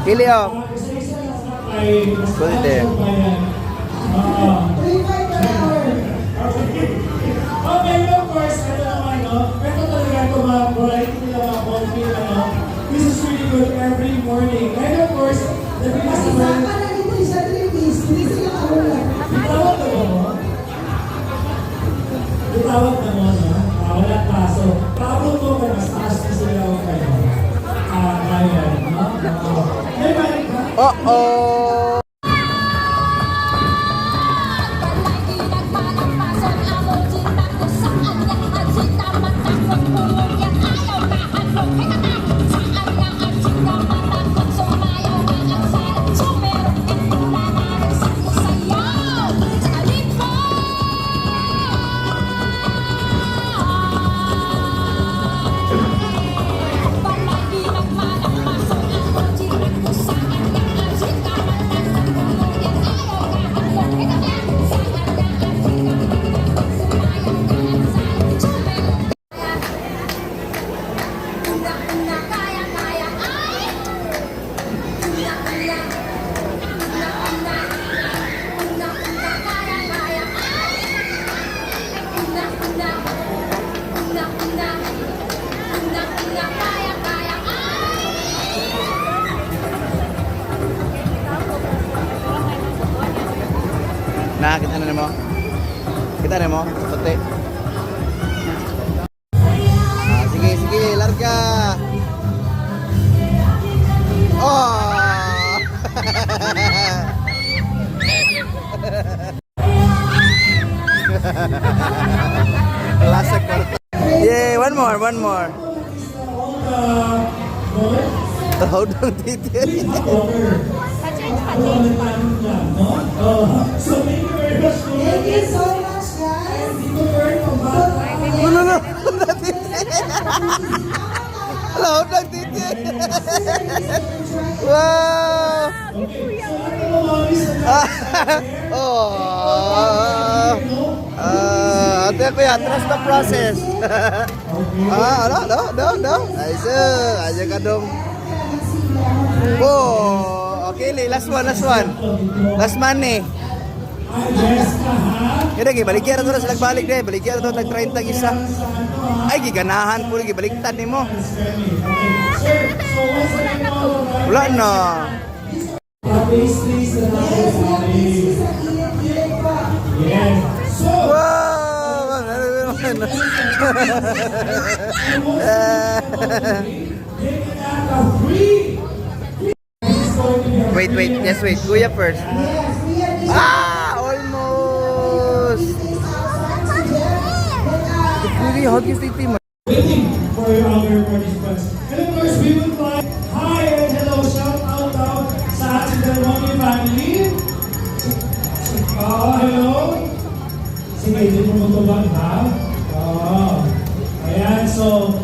Kilio. Pwede. Okay, of course, ito naman, no? Ito talaga ito mga variety nila, mga coffee, ano? This is really good every morning. And of course, the biggest one... Itawag na mo? Itawag na mo, no? Wala kaso. Pablo ko, may mas taas na sila ako kayo. Kaya, no? May balik ka? Uh-oh! Nah, kita na mo. Kita na mo. Puti. Sige, sige, larga. Oh! Last second. Yay, one more, one more. Hold on, titi. So thank you very much. Thank you so much, guys. No, no, no. Hold on, titi. Wow. Oh. Ate ko ya, trust the process. No. Aja ka dong. Oh, okay, last one. Last money. Kaya gibaligyan na ito sa nagbalik deh. Baligyan na ito nag-30 isa. Ay, giganahan po, gibaliktad ni mo. Wala na. Wow! Wait. Yes, wait. Kuya first. Almost. Really hug is the team. Waiting for our participants. And of course, we would like hi and hello, shout out sa ating Delmonte family. Hello. Sige, hindi mo ito ba, ha? Ayan, so